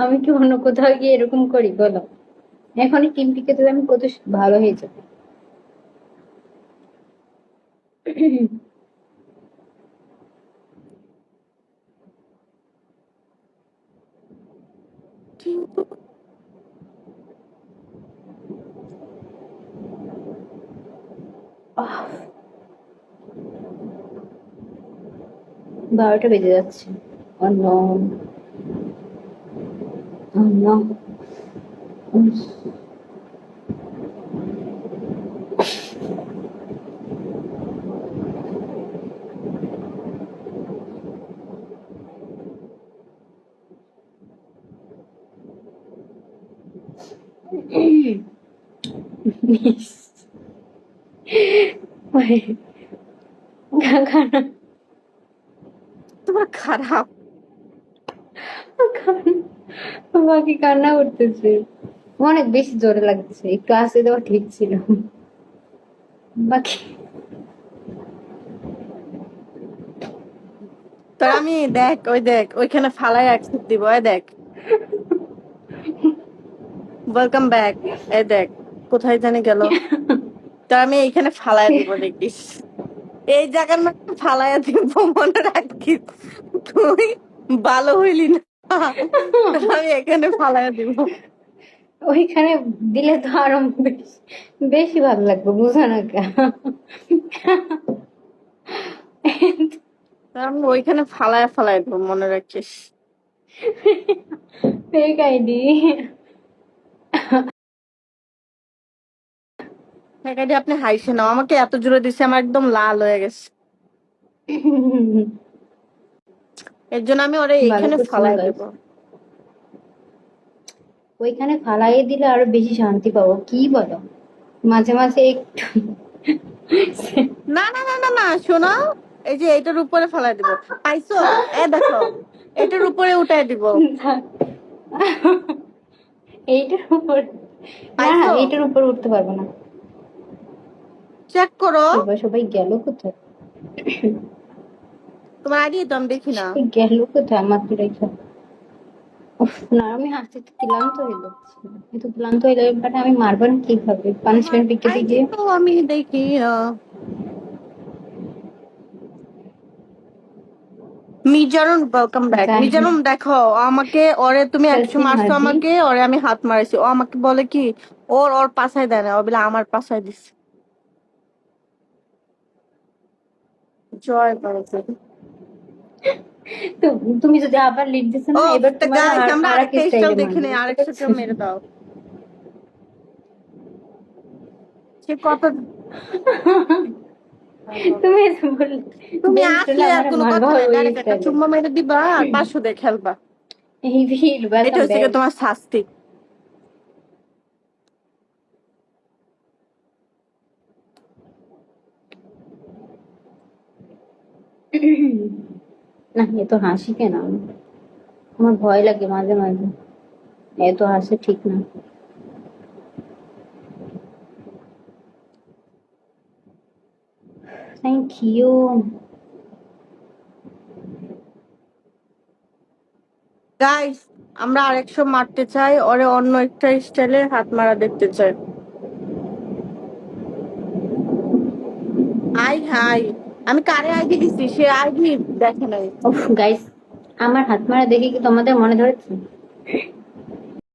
আমি কি অন্য কোথাও গিয়ে এরকম করি বলো? এখনই কিমপিকে তো আমি কত ভালো হয়ে যাবে। আহ, 12টা বেজে যাচ্ছে। অন্য অন্য তোমার খারাপ বাকি কান্না করতেছে, অনেক বেশি জোরে লাগছে, একটু আসতে দেওয়া ঠিক ছিল। বাকি তোর আমি দেখ ওই দেখ ওইখানে ফালাই অ্যাকসেপ্ট দিব, এই দেখ ওয়েলকাম ব্যাক, এই দেখ কোথায় জানি গেল। তোর আমি এইখানে ফালাই দিব, দেখিস এই জায়গার মধ্যে ফালাইয়া দিব, মনে রাখিস তুই ভালো হইলি না, তোর আমি এখানে ফালাইয়া দিব। ওইখানে দিলে তো আরো বেশি বেশি ভালো লাগবে, বুঝো না কেন? তোর আমি ওইখানে ফালাইয়া ফালাই দিব, মনে রাখিস। Fake ID. একাডি আপনি হাইছে না, আমাকে এত জোরে দিছে আমার একদম লাল হয়ে গেছে, এর জন্য আমি ওরে ভালো এইখানে করছো না ফালাই গাইস, দেব। ওইখানে ফালাইয়ে দিলে আরো বেশি শান্তি পাবো, কি বলো? মাঝে মাঝে একটু না না না না না, শোনো, এই যে এটার উপরে ফালাই দিব, পাইছো? এ দেখো এটার উপরে উঠাই দিব, এইটার উপর না, পাইছো? এইটার উপর উঠতে পারবো না। চেক করো এবার সবাই গেল কোথায়? তোমার আইডি তো আমি দেখি না। গেল কোথায় আমার রেখা? উফ, না আমি হাসতে ক্লান্ত হয়ে যাচ্ছি, এত ক্লান্ত হয়ে যাবে, বাট আমি মারবো না কিভাবে তোমার পানিশমেন্ট বিকে আইডি দিয়ে? তো আমি দেখি না। মিজানুন ওয়েলকাম ব্যাক। জানি না। মিজানুন দেখো আমাকে, ওরে তুমি একশো তাসনিম মারছো হাজি, আমাকে, ওরে আমি হাত মারাইছি, ও আমাকে বলে কি ওর ওর পাশায় দেয় না, ও বলে আমার পাশায় দিচ্ছে। জয় বাবা। তো তুমি যদি আবার লিড দিছো ও না, এবার তা তোমার গাইস, আমরা আর এক আরেকটা স্টাইল স্টাইলে দেখে মারবো, নেই, বুঝতে আরেকটা পারছো? কেউ মেরে দাও। সে কত তুমি এসে বললে, তুমি বলছো আসলে না আর আমার কোনো মারবো কথা নাই, ওই ডাইরেক্ট একটা স্টাইলে। চুম্মা মেরে দিবা আর 500 দিয়ে খেলবা। এই ভিড়, এটা ওয়েলকাম হচ্ছে ব্যাক। গিয়ে তোমার শাস্তি। না, এত হাসি কেন? আমার ভয় লাগে মাঝে মাঝে, এত হাসি ঠিক না। Thank you. গাইস, আমরা আরেকশো মারতে চাই, ওরে অন্য একটা স্টাইলে হাত মারা দেখতে চাই। আই হাই, আমি কারে আইডি দিছি সে আইডি দেখে নাই। উফ গাইস, আমার হাত মারা দেখে কি তোমাদের মনে ধরেছে?